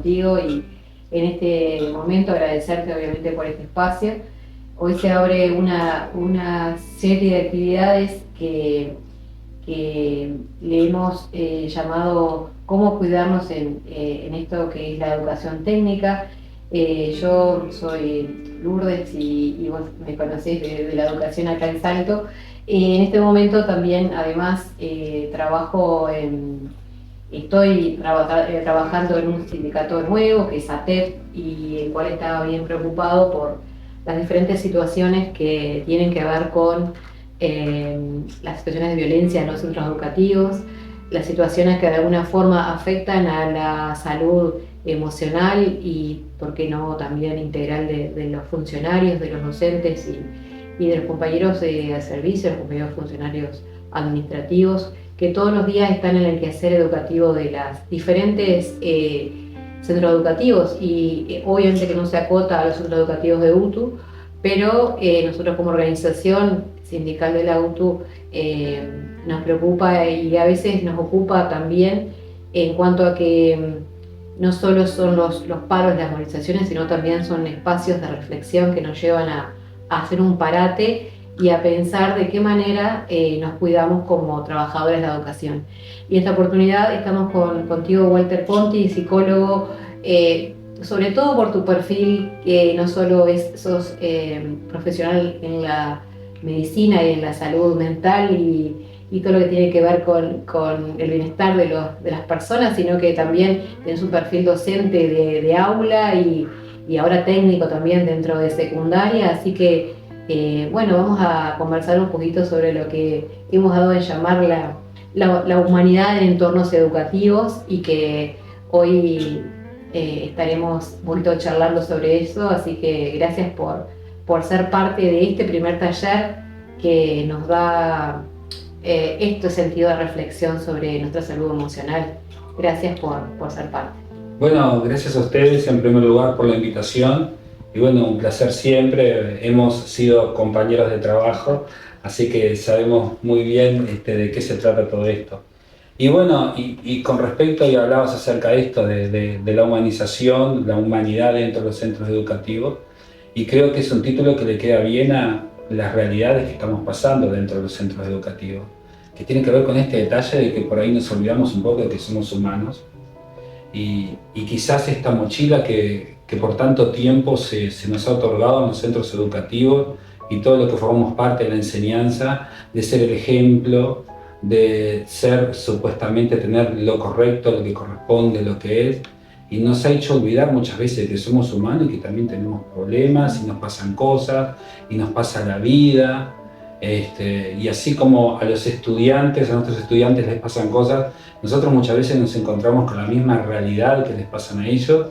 contigo y en este momento agradecerte obviamente por este espacio. Hoy se abre una serie de actividades que le hemos llamado cómo cuidarnos en esto que es la educación técnica. Yo soy Lourdes y vos me conocés de la educación acá en Salto. En este momento también, además, estoy trabajando en un sindicato nuevo que es ATEP y el cual estaba bien preocupado por las diferentes situaciones que tienen que ver con las situaciones de violencia en los centros educativos, las situaciones que de alguna forma afectan a la salud emocional y, por qué no, también integral de los funcionarios, de los docentes y de los compañeros de servicio, los compañeros funcionarios administrativos, que todos los días están en el quehacer educativo de las diferentes centros educativos y obviamente que no se acota a los centros educativos de UTU, pero nosotros como organización sindical de la UTU nos preocupa y a veces nos ocupa también en cuanto a que no solo son los paros, las movilizaciones, sino también son espacios de reflexión que nos llevan a hacer un parate y a pensar de qué manera nos cuidamos como trabajadores de la educación. Y esta oportunidad estamos contigo, Walter Ponti, psicólogo, sobre todo por tu perfil, que no solo sos profesional en la medicina y en la salud mental y todo lo que tiene que ver con el bienestar de las personas, sino que también tienes un perfil docente de aula y ahora técnico también dentro de secundaria, así que bueno, vamos a conversar un poquito sobre lo que hemos dado en llamar la humanidad en entornos educativos y que hoy estaremos un poquito charlando sobre eso, así que gracias por ser parte de este primer taller que nos da este sentido de reflexión sobre nuestra salud emocional. Gracias por ser parte. Bueno, gracias a ustedes en primer lugar por la invitación y bueno, un placer siempre. Hemos sido compañeros de trabajo, así que sabemos muy bien de qué se trata todo esto. Y bueno, y con respecto, y hablabas acerca de esto, de la humanización, la humanidad dentro de los centros educativos, y creo que es un título que le queda bien a las realidades que estamos pasando dentro de los centros educativos, que tiene que ver con este detalle de que por ahí nos olvidamos un poco de que somos humanos, y quizás esta mochila que por tanto tiempo se nos ha otorgado en los centros educativos y todo lo que formamos parte de la enseñanza, de ser el ejemplo, de ser supuestamente tener lo correcto, lo que corresponde, lo que es, y nos ha hecho olvidar muchas veces que somos humanos y que también tenemos problemas y nos pasan cosas y nos pasa la vida, y así como a los estudiantes, a nuestros estudiantes les pasan cosas, nosotros muchas veces nos encontramos con la misma realidad que les pasan a ellos,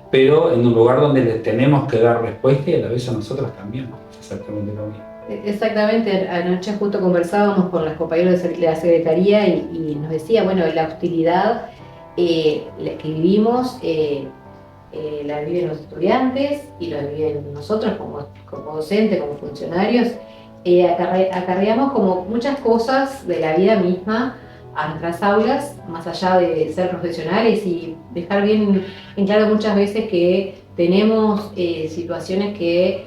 pero en un lugar donde les tenemos que dar respuesta y a la vez a nosotros también, exactamente lo mismo. Exactamente, anoche justo conversábamos con los compañeros de la Secretaría y nos decía, bueno, la hostilidad la que vivimos la viven los estudiantes y la viven nosotros como docentes, como funcionarios. Acarreamos como muchas cosas de la vida misma a nuestras aulas, más allá de ser profesionales y dejar bien en claro muchas veces que tenemos situaciones que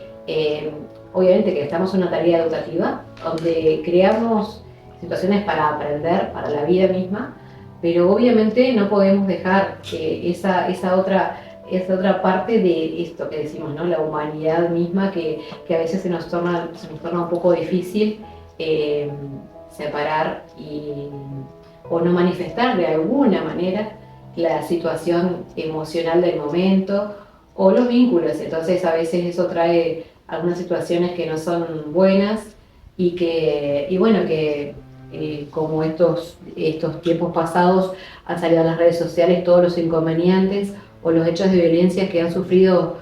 obviamente que estamos en una tarea educativa, donde creamos situaciones para aprender, para la vida misma, pero obviamente no podemos dejar que esa otra parte de esto que decimos, ¿no? La humanidad misma, que a veces se nos torna un poco difícil separar o no manifestar de alguna manera la situación emocional del momento o los vínculos. Entonces a veces eso trae algunas situaciones que no son buenas y bueno, que como estos tiempos pasados han salido en las redes sociales todos los inconvenientes o los hechos de violencia que han sufrido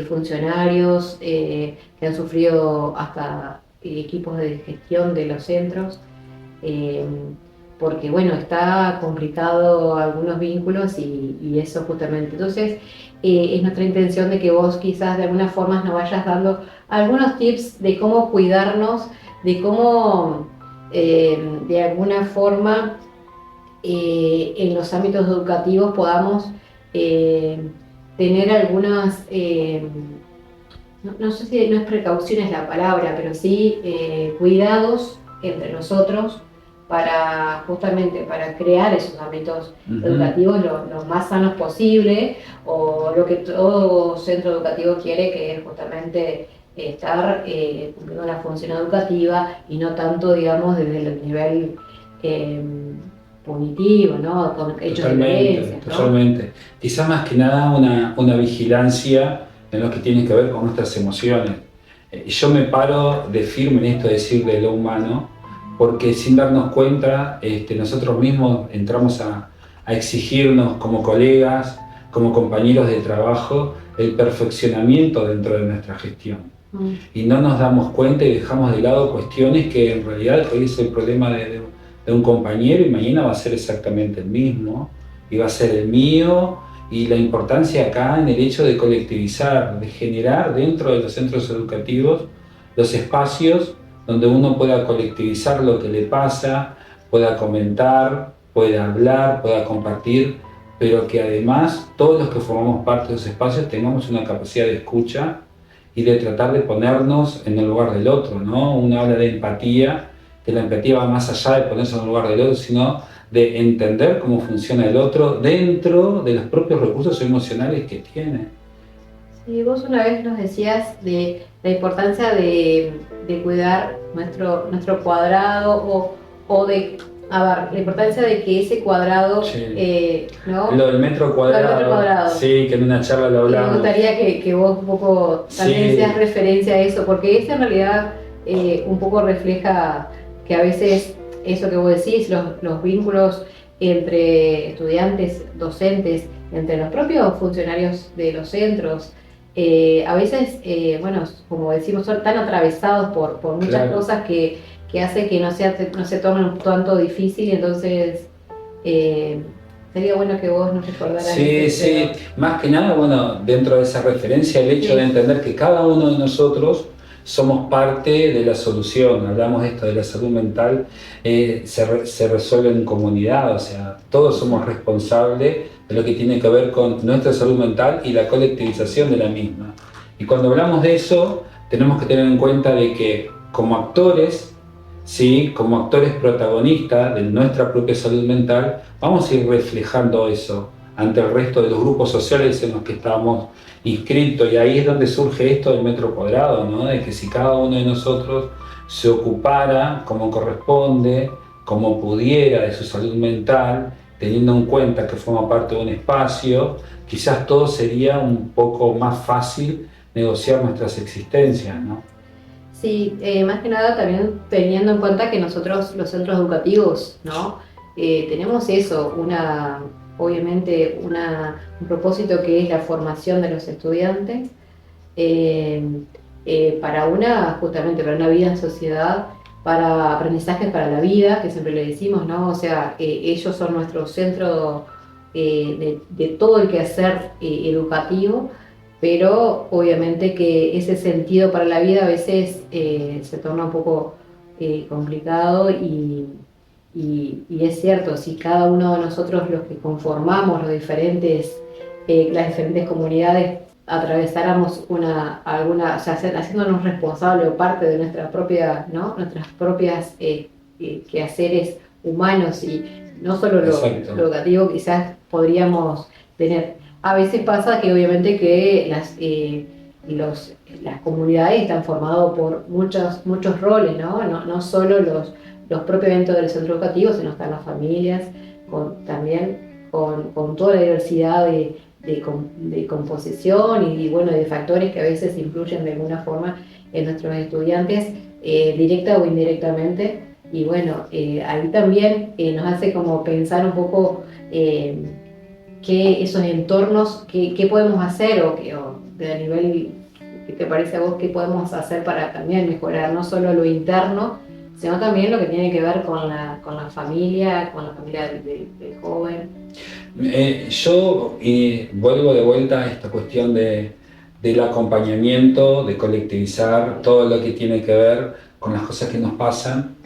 funcionarios, que han sufrido hasta equipos de gestión de los centros, porque bueno, está complicado algunos vínculos y eso justamente. Entonces, es nuestra intención de que vos quizás de alguna forma nos vayas dando algunos tips de cómo cuidarnos, de cómo de alguna forma en los ámbitos educativos podamos tener algunas, no sé si no es precauciones la palabra, pero sí cuidados entre nosotros para justamente para crear esos ámbitos educativos lo más sanos posible, o lo que todo centro educativo quiere, que es justamente estar cumpliendo una función educativa y no tanto, digamos, desde el nivel punitivo, ¿no? Con hechos de violencia, ¿no? Totalmente. Quizás más que nada una vigilancia en lo que tiene que ver con nuestras emociones. Yo me paro de firme en esto de decir de lo humano, porque sin darnos cuenta nosotros mismos entramos a exigirnos como colegas, como compañeros de trabajo, el perfeccionamiento dentro de nuestra gestión. Y no nos damos cuenta y dejamos de lado cuestiones que en realidad hoy es el problema de un compañero y mañana va a ser exactamente el mismo, y va a ser el mío, y la importancia acá en el hecho de colectivizar, de generar dentro de los centros educativos los espacios donde uno pueda colectivizar lo que le pasa, pueda comentar, pueda hablar, pueda compartir, pero que además todos los que formamos parte de esos espacios tengamos una capacidad de escucha y de tratar de ponernos en el lugar del otro, ¿no? Uno habla de empatía, que la empatía va más allá de ponerse en el lugar del otro, sino de entender cómo funciona el otro dentro de los propios recursos emocionales que tiene. Sí, vos una vez nos decías de la importancia de cuidar nuestro cuadrado o de, a ver, la importancia de que ese cuadrado, sí. ¿no? Lo del metro cuadrado. Lo del metro cuadrado. Sí, que en una charla lo hablamos. Me gustaría que vos un poco también hicieras referencia a eso, porque eso en realidad un poco refleja que a veces eso que vos decís, los vínculos entre estudiantes, docentes, entre los propios funcionarios de los centros, a veces, bueno, como decimos, son tan atravesados por muchas cosas que hace que no se tomen tanto difícil, y entonces sería bueno que vos nos recordaras. Sí, más que nada, bueno, dentro de esa referencia, el hecho de entender que cada uno de nosotros somos parte de la solución. Hablamos de esto de la salud mental, se resuelve en comunidad, o sea, todos somos responsables de lo que tiene que ver con nuestra salud mental y la colectivización de la misma. Y cuando hablamos de eso, tenemos que tener en cuenta de que como actores, ¿sí? Como actores protagonistas de nuestra propia salud mental, vamos a ir reflejando eso ante el resto de los grupos sociales en los que estamos inscritos, y ahí es donde surge esto del metro cuadrado, ¿no? De que si cada uno de nosotros se ocupara como corresponde, como pudiera, de su salud mental, teniendo en cuenta que forma parte de un espacio, quizás todo sería un poco más fácil negociar nuestras existencias, ¿no? Sí, más que nada también teniendo en cuenta que nosotros, los centros educativos, ¿no? Tenemos eso, obviamente un propósito que es la formación de los estudiantes justamente para una vida en sociedad, para aprendizajes para la vida, que siempre le decimos, ¿no? O sea, ellos son nuestro centro de todo el quehacer educativo, pero obviamente que ese sentido para la vida a veces se torna un poco complicado, y es cierto, si cada uno de nosotros, los que conformamos las diferentes comunidades, atravesáramos haciéndonos responsables o parte de nuestra propia, ¿no? Nuestras propias quehaceres humanos, y no solo lo educativo, quizás podríamos tener. A veces pasa que obviamente que las comunidades están formadas por muchos roles, ¿no? No solo los propios dentro del centro educativo, sino están las familias, también con toda la diversidad de composición y bueno, de factores que a veces influyen de alguna forma en nuestros estudiantes, directa o indirectamente. Y bueno, ahí también nos hace como pensar un poco que esos entornos, qué podemos hacer, o de nivel, ¿qué te parece a vos, qué podemos hacer para también mejorar no solo lo interno, sino también lo que tiene que ver con la familia del joven? Yo vuelvo de vuelta a esta cuestión del acompañamiento, de colectivizar todo lo que tiene que ver con las cosas que nos pasan.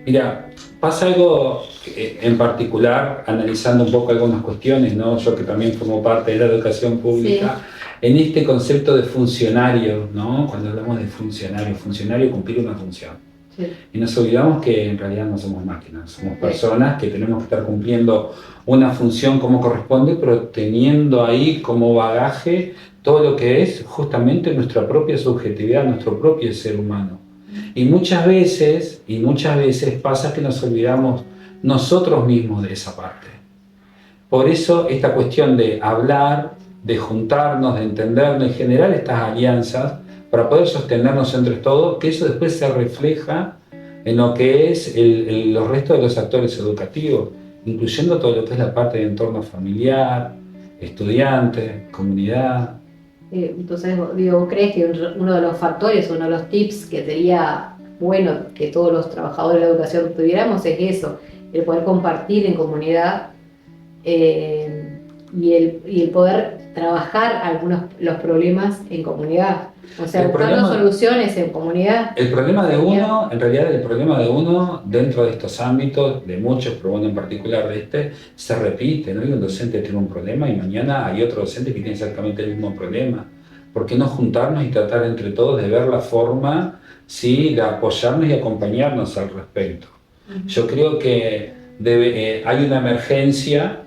Mira, pasa algo en particular, analizando un poco algunas cuestiones, ¿no? Yo que también formo parte de la educación pública, sí, en este concepto de funcionario, ¿no? Cuando hablamos de funcionario cumplir una función. Sí. Y nos olvidamos que en realidad no somos máquinas, somos personas que tenemos que estar cumpliendo una función como corresponde, pero teniendo ahí como bagaje todo lo que es justamente nuestra propia subjetividad, nuestro propio ser humano. Y muchas veces pasa que nos olvidamos nosotros mismos de esa parte. Por eso esta cuestión de hablar, de juntarnos, de entendernos y generar estas alianzas para poder sostenernos entre todos, que eso después se refleja en lo que es los restos de los actores educativos, incluyendo todo lo que es la parte de entorno familiar, estudiantes, comunidad. Entonces, digo, ¿crees que uno de los factores, uno de los tips que sería bueno que todos los trabajadores de la educación tuviéramos es eso, el poder compartir en comunidad y el poder trabajar los problemas en comunidad? O sea, buscando soluciones en comunidad. El problema de uno, en realidad el problema de uno dentro de estos ámbitos, de muchos, pero bueno, en particular de este, se repite, ¿no? Y un docente tiene un problema y mañana hay otro docente que tiene exactamente el mismo problema. ¿Por qué no juntarnos y tratar entre todos de ver la forma, sí, de apoyarnos y acompañarnos al respecto? Yo creo que hay una emergencia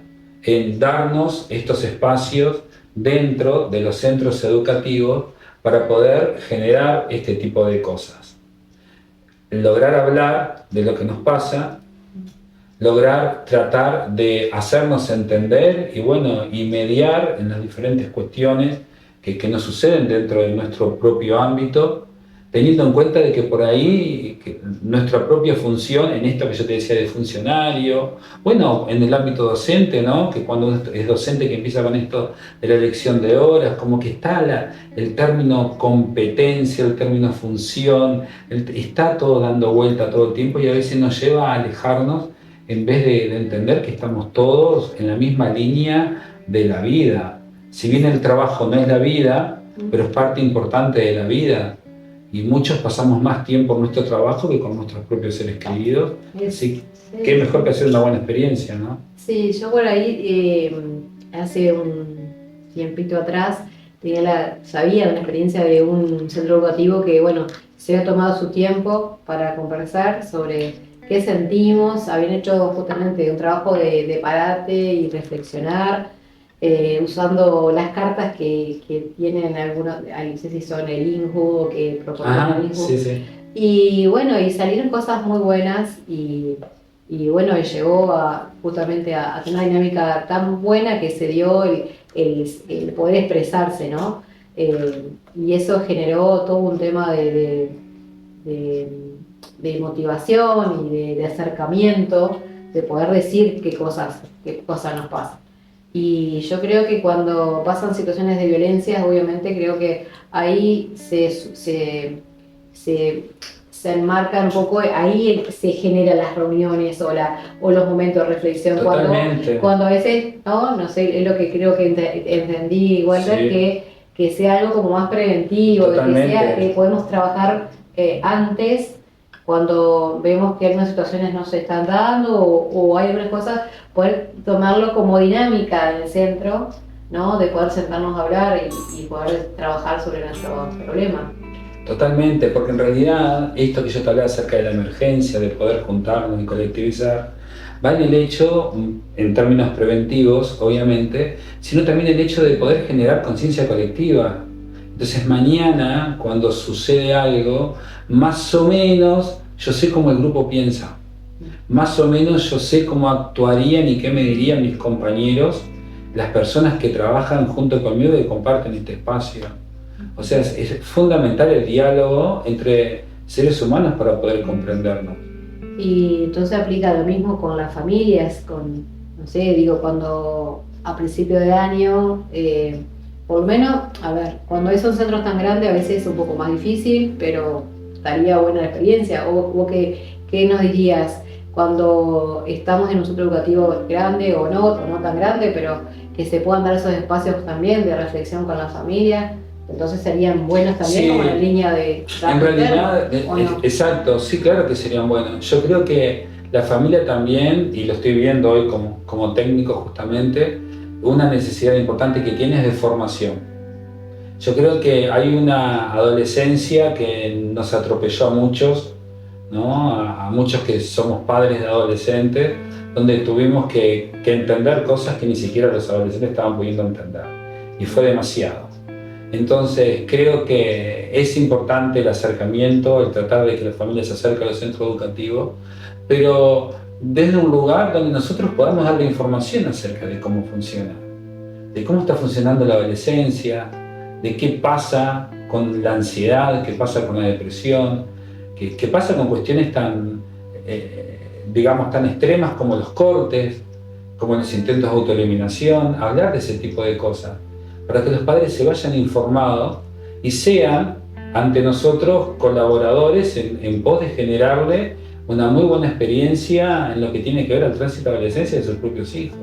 en darnos estos espacios dentro de los centros educativos para poder generar este tipo de cosas. Lograr hablar de lo que nos pasa, lograr tratar de hacernos entender y mediar en las diferentes cuestiones que nos suceden dentro de nuestro propio ámbito, teniendo en cuenta de que por ahí nuestra propia función, en esto que yo te decía de funcionario, en el ámbito docente, ¿no? Que cuando uno es docente que empieza con esto de la elección de horas, como que está el término competencia, el término función, está todo dando vuelta todo el tiempo y a veces nos lleva a alejarnos en vez de entender que estamos todos en la misma línea de la vida. Si bien el trabajo no es la vida, pero es parte importante de la vida. Y muchos pasamos más tiempo en nuestro trabajo que con nuestros propios seres queridos. Así que qué mejor que hacer una buena experiencia, ¿no? Sí, yo por ahí, hace un tiempito atrás, sabía de una experiencia de un centro educativo que, se había tomado su tiempo para conversar sobre qué sentimos. Habían hecho justamente un trabajo de parate y reflexionar, usando las cartas que tienen algunos, no sé si son el INJU o que proponen el INJU. Sí, sí. Y salieron cosas muy buenas y llegó justamente a una dinámica tan buena que se dio el poder expresarse, ¿no? Y eso generó todo un tema de motivación y de acercamiento, de poder decir qué cosas nos pasan. Y yo creo que cuando pasan situaciones de violencia, obviamente creo que ahí se enmarca un poco, ahí se generan las reuniones o los momentos de reflexión. Cuando a veces, no sé, es lo que creo que entendí, Walter, sí, que sea algo como más preventivo, que podemos trabajar antes, cuando vemos que algunas situaciones no se están dando o hay algunas cosas, poder tomarlo como dinámica en el centro, ¿no? De poder sentarnos a hablar y poder trabajar sobre nuestro problema. Totalmente, porque en realidad esto que yo te hablaba acerca de la emergencia, de poder juntarnos y colectivizar, va en el hecho, en términos preventivos, obviamente, sino también el hecho de poder generar conciencia colectiva. Entonces mañana, cuando sucede algo, más o menos yo sé cómo el grupo piensa, más o menos yo sé cómo actuarían y qué me dirían mis compañeros, las personas que trabajan junto conmigo y comparten este espacio. O sea, es fundamental el diálogo entre seres humanos para poder comprendernos. Y entonces aplica lo mismo con las familias, no sé, cuando a principio de año, por lo menos, cuando son centros tan grandes a veces es un poco más difícil, pero estaría buena la experiencia. O ¿qué nos dirías cuando estamos en un centro educativo grande o no tan grande, pero que se puedan dar esos espacios también de reflexión con la familia? Entonces serían buenos también, sí, como la línea de... En realidad, exacto, sí, claro que serían buenos. Yo creo que la familia también, y lo estoy viendo hoy como técnico justamente, una necesidad importante que tiene es de formación. Yo creo que hay una adolescencia que nos atropelló a muchos, ¿no? A muchos que somos padres de adolescentes, donde tuvimos que entender cosas que ni siquiera los adolescentes estaban pudiendo entender. Y fue demasiado. Entonces creo que es importante el acercamiento, el tratar de que la familia se acerque a los centros educativos, pero desde un lugar donde nosotros podamos darle información acerca de cómo funciona, de cómo está funcionando la adolescencia, de qué pasa con la ansiedad, qué pasa con la depresión, qué pasa con cuestiones tan, digamos, tan extremas como los cortes, como los intentos de autoeliminación, hablar de ese tipo de cosas, para que los padres se vayan informados y sean ante nosotros colaboradores en pos de generarle una muy buena experiencia en lo que tiene que ver al tránsito de la adolescencia de sus propios hijos.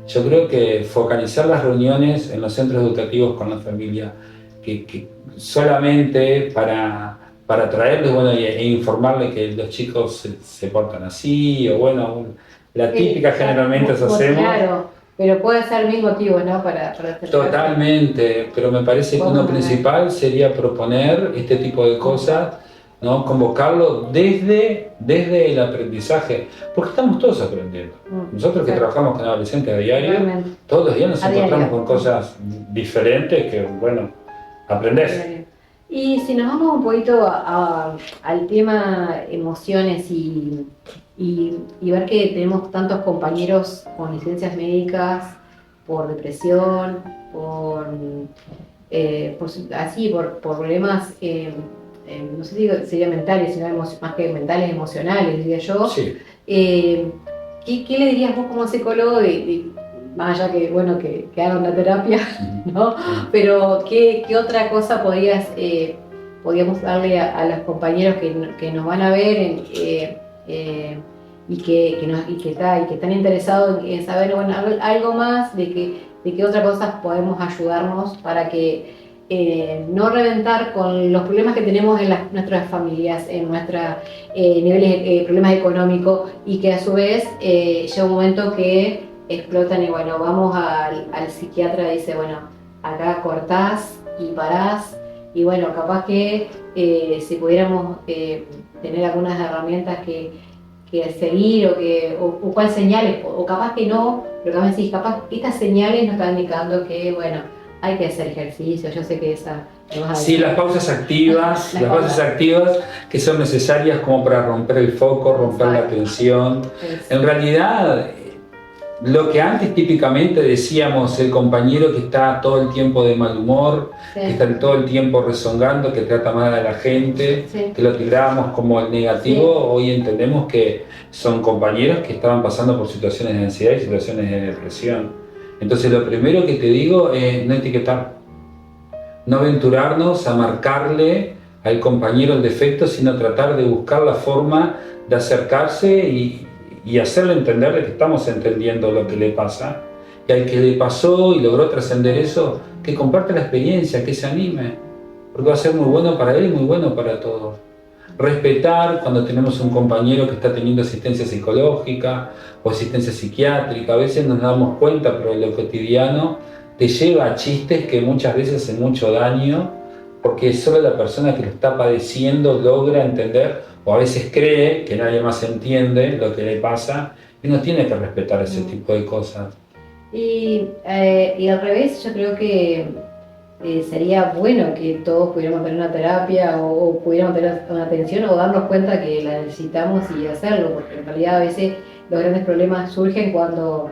Yo creo que focalizar las reuniones en los centros educativos con la familia, que solamente para traerles, bueno, e informarles que los chicos se portan así, o bueno, la típica generalmente hacemos. Claro, pero puede ser el mismo motivo, ¿no? Para Totalmente, pero me parece que uno principal sería proponer este tipo de cosas, ¿no? Convocarlo desde el aprendizaje, porque estamos todos aprendiendo. Nosotros que trabajamos con adolescentes a diario, todos los días nos encontramos con cosas diferentes que, bueno, aprendés. Y si nos vamos un poquito al tema emociones y ver que tenemos tantos compañeros con licencias médicas por depresión, por problemas, no sé si sería mentales, sino más que mentales, emocionales, diría yo. Sí. ¿Qué le dirías vos como psicólogo más allá que, bueno, que hagan la terapia, ¿no? Pero ¿qué otra cosa podríamos darle a los compañeros que nos van a ver y que están interesados en saber, bueno, algo más de qué otras cosas podemos ayudarnos para que no reventar con los problemas que tenemos en nuestras familias, en nuestros niveles, problemas económicos, y que a su vez llega un momento que explotan y bueno, vamos al psiquiatra y dice, bueno, acá cortás y parás, y bueno, capaz que si pudiéramos tener algunas herramientas que seguir o cuáles señales, o capaz que no, pero capaz decís, capaz que estas señales nos están indicando que, bueno, hay que hacer ejercicio. Yo sé que esa... Sí, las pausas activas, las pausas activas que son necesarias como para romper el foco, romper la tensión. En realidad, lo que antes típicamente decíamos, el compañero que está todo el tiempo de mal humor, que está todo el tiempo rezongando, que trata mal a la gente, que lo tirábamos como el negativo, hoy entendemos que son compañeros que estaban pasando por situaciones de ansiedad y situaciones de depresión. Entonces lo primero que te digo es no etiquetar, no aventurarnos a marcarle al compañero el defecto, sino tratar de buscar la forma de acercarse y hacerle entenderle que estamos entendiendo lo que le pasa. Y al que le pasó y logró trascender eso, que comparte la experiencia, que se anime, porque va a ser muy bueno para él y muy bueno para todos. Respetar cuando tenemos un compañero que está teniendo asistencia psicológica o asistencia psiquiátrica. A veces nos damos cuenta, pero en lo cotidiano te lleva a chistes que muchas veces hacen mucho daño, porque solo la persona que lo está padeciendo logra entender, o a veces cree que nadie más entiende lo que le pasa, y uno tiene que respetar ese tipo de cosas. Y al revés, yo creo que sería bueno que todos pudiéramos tener una terapia o pudiéramos tener una atención o darnos cuenta que la necesitamos y hacerlo, porque en realidad a veces los grandes problemas surgen cuando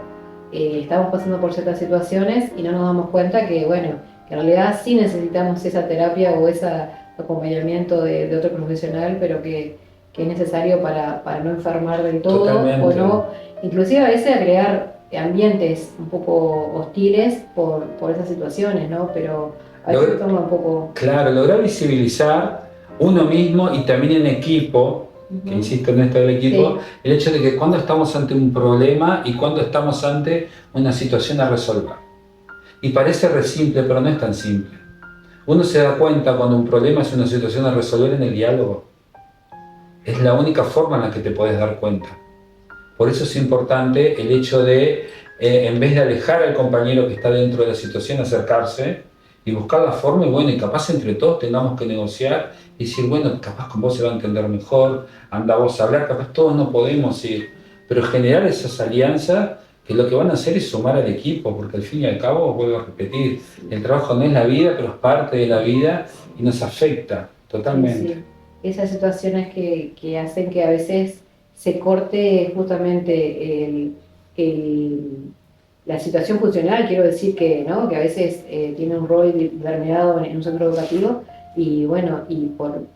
estamos pasando por ciertas situaciones y no nos damos cuenta que, bueno, que en realidad sí necesitamos esa terapia o ese acompañamiento de otro profesional, pero que es necesario para no enfermar del todo. Totalmente. O no, inclusive a veces crear ambientes un poco hostiles por esas situaciones, ¿no? Pero a veces toma un poco... Claro, lograr visibilizar uno mismo y también en equipo, que insisto en esto del equipo, el hecho de que cuando estamos ante un problema y cuando estamos ante una situación a resolver. Y parece re simple, pero no es tan simple. Uno se da cuenta cuando un problema es una situación a resolver en el diálogo. Es la única forma en la que te puedes dar cuenta. Por eso es importante el hecho de, en vez de alejar al compañero que está dentro de la situación, acercarse y buscar la forma, y bueno, y capaz entre todos tengamos que negociar y decir, bueno, capaz con vos se va a entender mejor, anda vos a hablar, capaz todos no podemos ir, pero generar esas alianzas que lo que van a hacer es sumar al equipo, porque al fin y al cabo, vuelvo a repetir, el trabajo no es la vida, pero es parte de la vida y nos afecta totalmente. Sí, sí. Esas situaciones que hacen que a veces se corte justamente la situación funcional, quiero decir que, ¿no? Que a veces tiene un rol determinado en un centro educativo y bueno, y por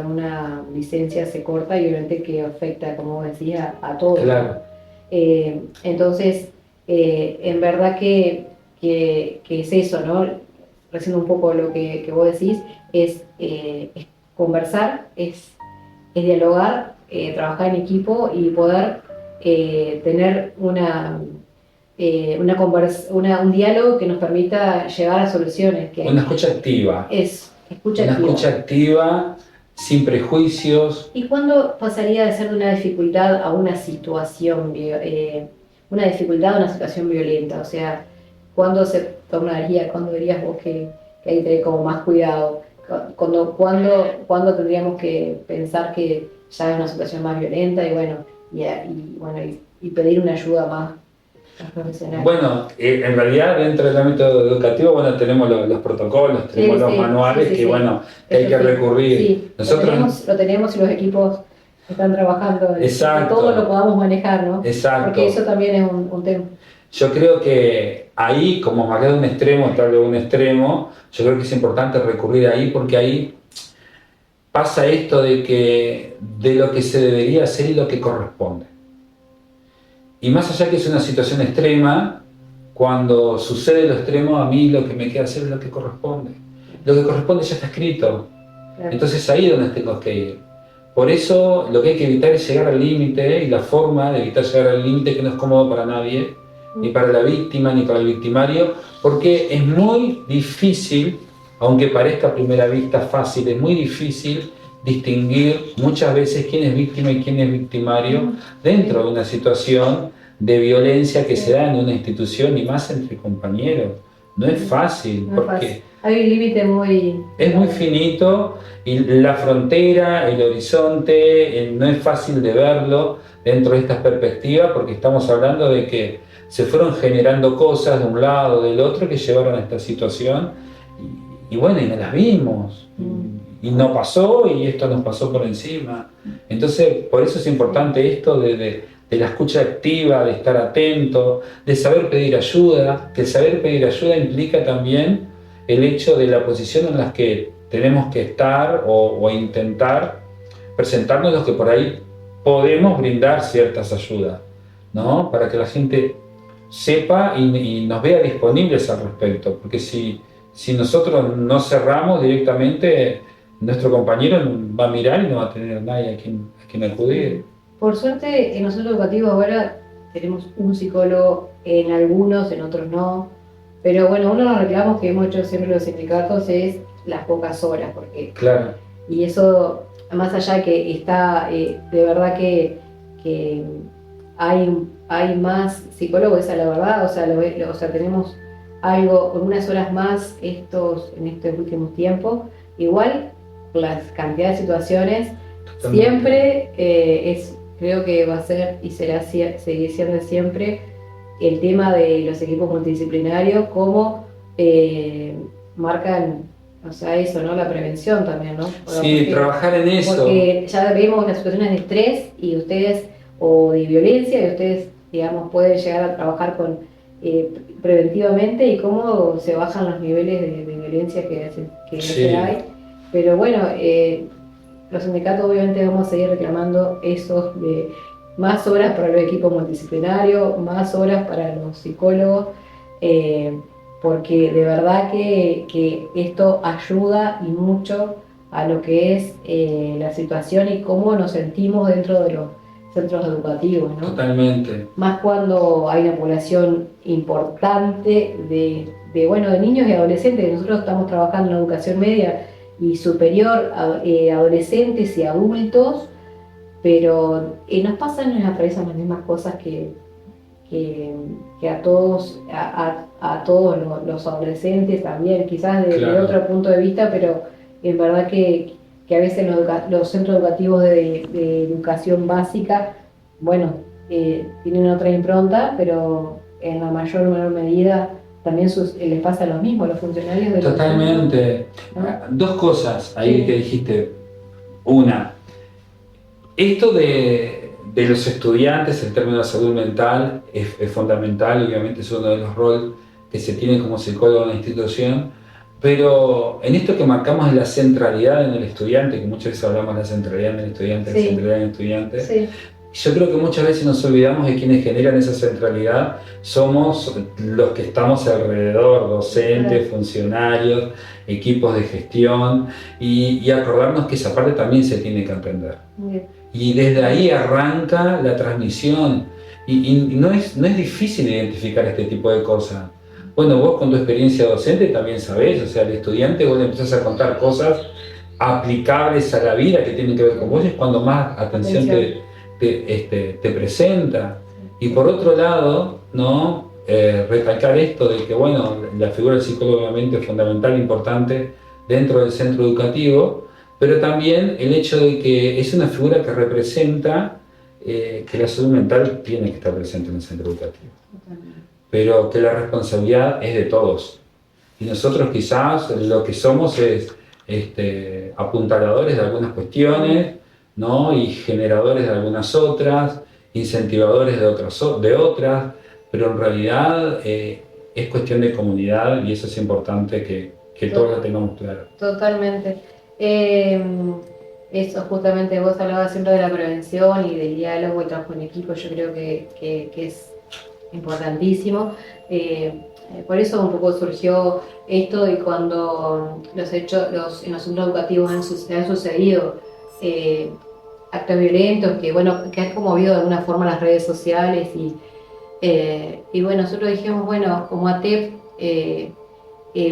una licencia se corta y obviamente que afecta, como decía, a todos. Claro. Entonces, en verdad que es eso, ¿no? Recién un poco lo que vos decís, es conversar, es dialogar, trabajar en equipo y poder tener un diálogo que nos permita llegar a soluciones. Una escucha activa. Escucha una activa. Escucha activa, sin prejuicios. ¿Y cuándo pasaría de ser de una dificultad a una situación, una dificultad a una situación violenta? O sea, ¿cuándo se tornaría, cuándo dirías vos que hay que tener como más cuidado? ¿Cuándo tendríamos que pensar que ya es una situación más violenta y pedir una ayuda más profesional? Bueno, en realidad dentro del ámbito educativo, bueno, tenemos los protocolos, tenemos los manuales que bueno, que hay que recurrir. Sí, nosotros lo tenemos y los equipos están trabajando, exacto, que todo lo podamos manejar, ¿no? Exacto. Porque eso también es un tema. Yo creo que ahí, como más de un extremo, tal vez un extremo, yo creo que es importante recurrir ahí porque ahí pasa esto de lo que se debería hacer y lo que corresponde. Y más allá que es una situación extrema, cuando sucede lo extremo, a mí lo que me queda hacer es lo que corresponde. Lo que corresponde ya está escrito. Claro. Entonces ahí es donde tengo que ir. Por eso lo que hay que evitar es llegar al límite, y la forma de evitar llegar al límite que no es cómodo para nadie, ni para la víctima, ni para el victimario, porque es muy difícil, aunque parezca a primera vista fácil, es muy difícil distinguir muchas veces quién es víctima y quién es victimario dentro de una situación de violencia que se da en una institución y más entre compañeros. No es fácil, porque hay un límite es muy finito y la frontera, el horizonte, no es fácil de verlo dentro de estas perspectivas, porque estamos hablando de que se fueron generando cosas de un lado, del otro, que llevaron a esta situación y bueno, y no las vimos. Y no pasó, y esto nos pasó por encima. Entonces, por eso es importante esto de la escucha activa, de estar atento, de saber pedir ayuda, que el saber pedir ayuda implica también el hecho de la posición en la que tenemos que estar o intentar presentarnos los que por ahí podemos brindar ciertas ayudas, ¿no? Para que la gente sepa y nos vea disponibles al respecto, porque si nosotros no cerramos directamente, nuestro compañero va a mirar y no va a tener nadie a quien acudir. Por suerte, en los centros educativos ahora tenemos un psicólogo, en algunos, en otros no. Pero bueno, uno de los reclamos que hemos hecho siempre los sindicatos es las pocas horas, porque claro. Y eso, más allá que está, de verdad que hay más psicólogos, esa es la verdad, o sea, tenemos algo, unas horas más en estos últimos tiempos. Igual, las cantidades de situaciones, siempre creo que va a ser y seguir siendo siempre el tema de los equipos multidisciplinarios, como marcan, o sea, eso, ¿no? La prevención también, ¿no? Sí, trabajar en eso. Porque ya vemos las situaciones de estrés y ustedes, o de violencia, y ustedes, digamos, pueden llegar a trabajar preventivamente y cómo se bajan los niveles de violencia que hay. Pero bueno, los sindicatos obviamente vamos a seguir reclamando eso de más horas para los equipos multidisciplinarios, más horas para los psicólogos, porque de verdad que esto ayuda y mucho a lo que es la situación y cómo nos sentimos dentro de los centros educativos, ¿no? Totalmente. Más cuando hay una población importante de niños y adolescentes. Nosotros estamos trabajando en la educación media y superior, adolescentes y adultos, pero nos pasan, nos atraviesan las mismas cosas que a todos, a todos los adolescentes también, quizás de otro punto de vista, pero en verdad que a veces los centros educativos de educación básica, bueno, tienen otra impronta, pero en la mayor o menor medida también les pasa lo mismo a los funcionarios de Totalmente. ¿No? Dos cosas ahí que dijiste. Una, esto de los estudiantes en términos de salud mental es fundamental, obviamente es uno de los roles que se tiene como psicólogo en la institución, pero en esto que marcamos de la centralidad en el estudiante, que muchas veces hablamos de la centralidad en el estudiante, la centralidad en el estudiante, yo creo que muchas veces nos olvidamos de quienes generan esa centralidad, somos los que estamos alrededor, docentes, funcionarios, equipos de gestión, y acordarnos que esa parte también se tiene que aprender. Y desde ahí arranca la transmisión, y no es difícil identificar este tipo de cosas. Bueno, vos con tu experiencia docente también sabés, o sea, al estudiante vos le empezás a contar cosas aplicables a la vida que tienen que ver con vos, es cuando más atención te presenta. Y por otro lado, ¿no? Recalcar esto de que, bueno, la figura del psicólogo obviamente es fundamental, importante dentro del centro educativo, pero también el hecho de que es una figura que representa que la salud mental tiene que estar presente en el centro educativo, pero que la responsabilidad es de todos. Y nosotros quizás lo que somos es apuntaladores de algunas cuestiones, ¿no? Y generadores de algunas otras, incentivadores de otras, pero en realidad es cuestión de comunidad y eso es importante que todos lo tengamos claro. Totalmente. Eso justamente vos hablabas siempre de la prevención y del diálogo y trabajo en equipo, yo creo que es importantísimo. Por eso un poco surgió esto y cuando en los centros educativos han sucedido actos violentos que han conmovido de alguna forma las redes sociales y bueno, nosotros dijimos, bueno, como ATEP,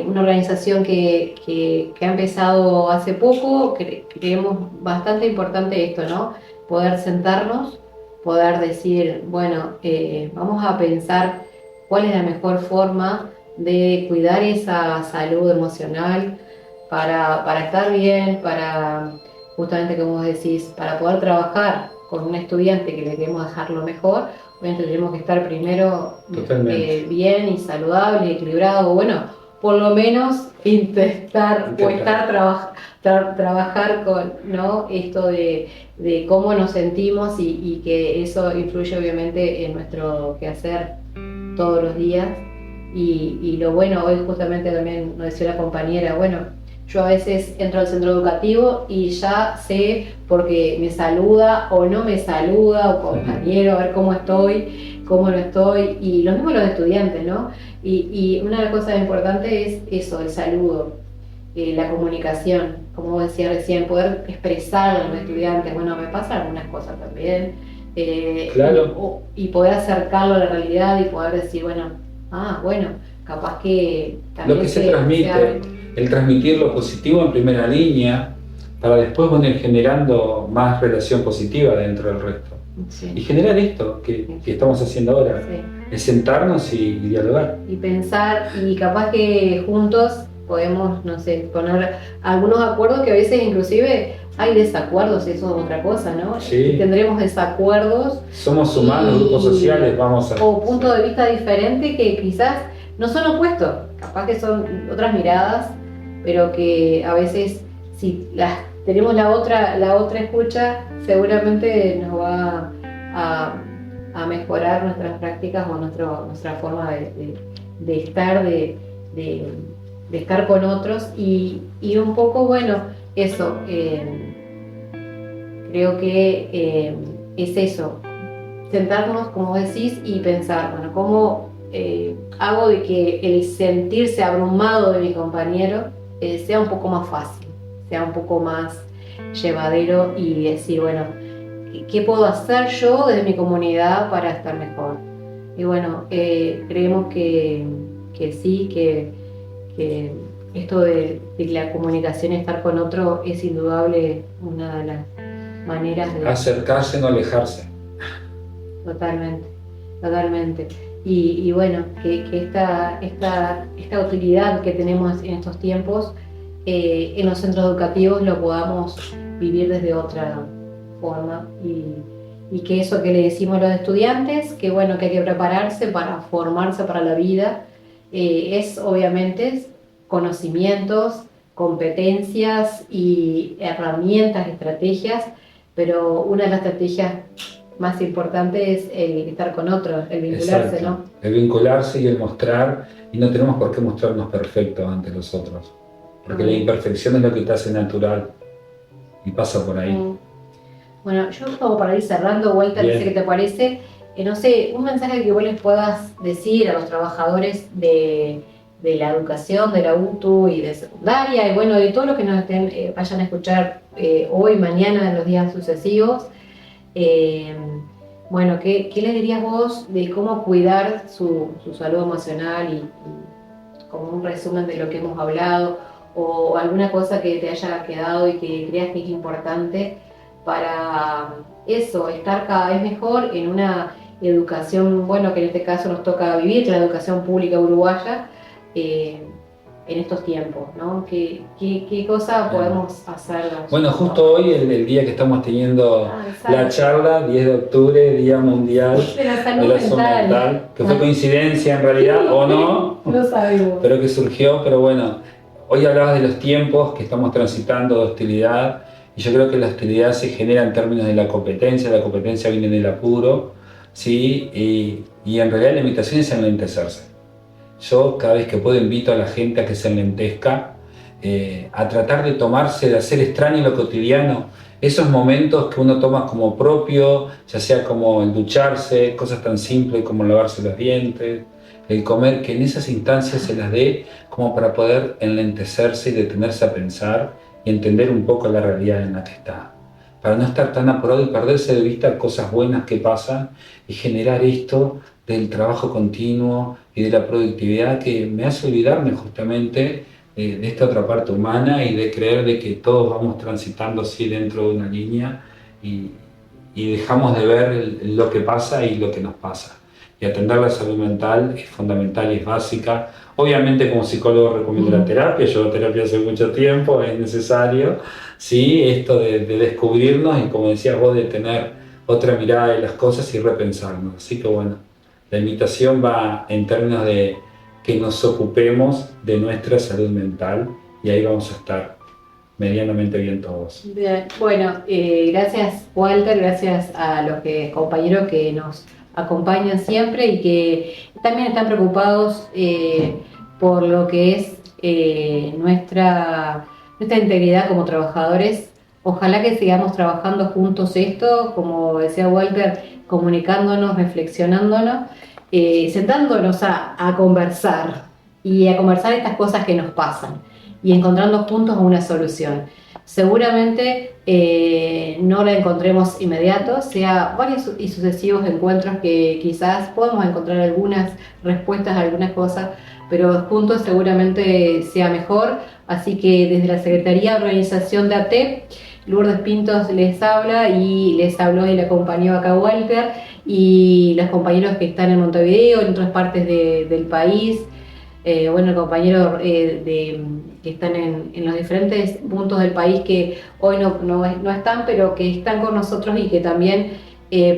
una organización que ha empezado hace poco, creemos bastante importante esto, ¿no? Poder sentarnos, poder decir, bueno, vamos a pensar cuál es la mejor forma de cuidar esa salud emocional para estar bien, para justamente como vos decís, para poder trabajar con un estudiante que le queremos dejar lo mejor, obviamente tenemos que estar primero bien y saludable y equilibrado, bueno, por lo menos trabajar con, ¿no? Esto de cómo nos sentimos y que eso influye obviamente en nuestro quehacer todos los días. Y lo bueno, hoy justamente también nos decía la compañera, bueno, yo a veces entro al centro educativo y ya sé porque me saluda o no me saluda, o compañero, a ver cómo estoy, cómo no estoy, y lo mismo los estudiantes, ¿no? Y una de las cosas importantes es eso, el saludo, la comunicación, como vos decías recién, poder expresar a los estudiantes, bueno, me pasan algunas cosas también, claro. y poder acercarlo a la realidad y poder decir, bueno, capaz que también lo que se transmite, el transmitir lo positivo en primera línea, para después ir generando más relación positiva dentro del resto. Sí. Y generar esto que estamos haciendo ahora, es sentarnos y dialogar. Y pensar, y capaz que juntos podemos, no sé, poner algunos acuerdos que a veces inclusive hay desacuerdos, eso es otra cosa, ¿no? Sí. Tendremos desacuerdos. Somos humanos, grupos sociales, o puntos de vista diferentes que quizás no son opuestos, capaz que son otras miradas, pero que a veces si tenemos la otra escucha, seguramente nos va a mejorar nuestras prácticas o nuestra forma de estar, de estar con otros y un poco, bueno, eso, creo que es eso, sentarnos, como decís, y pensar, bueno, ¿cómo hago de que el sentirse abrumado de mi compañero sea un poco más fácil, sea un poco más llevadero y decir, bueno, ¿qué puedo hacer yo desde mi comunidad para estar mejor? Y bueno, creemos que sí, que esto de la comunicación y estar con otro es indudable una maneras de... Acercarse, no alejarse. Totalmente, totalmente. Y bueno, que esta utilidad que tenemos en estos tiempos en los centros educativos lo podamos vivir desde otra forma y que eso que le decimos a los estudiantes, que bueno, que hay que prepararse para formarse para la vida, es obviamente conocimientos, competencias y herramientas, estrategias, pero una de las estrategias más importantes es el estar con otros, el vincularse, Exacto. ¿no? El vincularse y el mostrar, y no tenemos por qué mostrarnos perfectos ante los otros, porque la imperfección es lo que te hace natural y pasa por ahí. Bueno, yo como para ir cerrando, Walter, no sé qué te parece, no sé, un mensaje que vos les puedas decir a los trabajadores de la educación, de la UTU y de secundaria, y bueno, de todo lo que nos vayan a escuchar hoy, mañana, en los días sucesivos. Bueno, ¿qué les dirías vos de cómo cuidar su salud emocional y como un resumen de lo que hemos hablado o alguna cosa que te haya quedado y que creas que es importante para eso, estar cada vez mejor en una educación, bueno, que en este caso nos toca vivir, la educación pública uruguaya, en estos tiempos, ¿no? ¿Qué cosa podemos hacer? Bueno, justo hoy, el día que estamos teniendo la charla, 10 de octubre, Día Mundial de la Salud Mental, que fue coincidencia en realidad, o no, no sabemos, pero que surgió, pero bueno, hoy hablabas de los tiempos que estamos transitando de hostilidad, y yo creo que la hostilidad se genera en términos de la competencia viene del apuro, ¿sí? Y en realidad la invitación es enlentecerse. Yo cada vez que puedo invito a la gente a que se enlentezca, a tratar de tomarse, de hacer extraño lo cotidiano, esos momentos que uno toma como propio, ya sea como el ducharse, cosas tan simples como lavarse los dientes, el comer, que en esas instancias se las dé como para poder enlentecerse y detenerse a pensar y entender un poco la realidad en la que está, para no estar tan apurado y perderse de vista cosas buenas que pasan y generar esto del trabajo continuo y de la productividad que me hace olvidarme justamente de esta otra parte humana y de creer de que todos vamos transitando así dentro de una línea y dejamos de ver lo que pasa y lo que nos pasa. Y atender la salud mental es fundamental y es básica. Obviamente como psicólogo recomiendo la terapia, yo hago terapia hace mucho tiempo, es necesario, ¿sí? Esto de descubrirnos y como decías vos, de tener otra mirada de las cosas y repensarnos. Así que bueno, la invitación va en términos de que nos ocupemos de nuestra salud mental y ahí vamos a estar medianamente bien todos. Bien. Bueno, gracias Walter, gracias a los compañeros que nos acompañan siempre y que también están preocupados por lo que es nuestra integridad como trabajadores. Ojalá que sigamos trabajando juntos esto, como decía Walter, comunicándonos, reflexionándonos, sentándonos a conversar y a conversar estas cosas que nos pasan y encontrando juntos una solución. Seguramente no la encontremos inmediato, sea varios y sucesivos encuentros que quizás podamos encontrar algunas respuestas a algunas cosas, pero juntos seguramente sea mejor. Así que desde la Secretaría de Organización de ATEP, Lourdes Pintos les habla y les habló y le acompañó acá Walter y los compañeros que están en Montevideo, en otras partes del país. Bueno, el compañero que están en los diferentes puntos del país que hoy no están, pero que están con nosotros y que también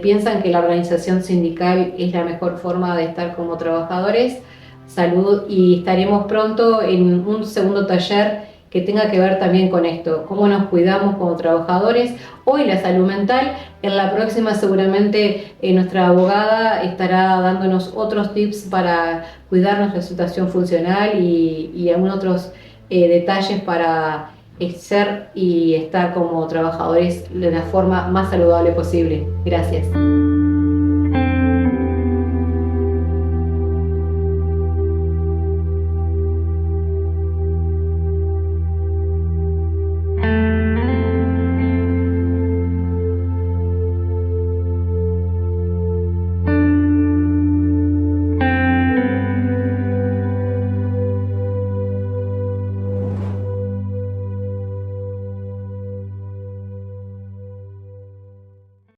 piensan que la organización sindical es la mejor forma de estar como trabajadores. Salud, y estaremos pronto en un segundo taller que tenga que ver también con esto, cómo nos cuidamos como trabajadores. Hoy la salud mental, en la próxima seguramente nuestra abogada estará dándonos otros tips para cuidar nuestra situación funcional y algunos otros detalles para ser y estar como trabajadores de la forma más saludable posible. Gracias.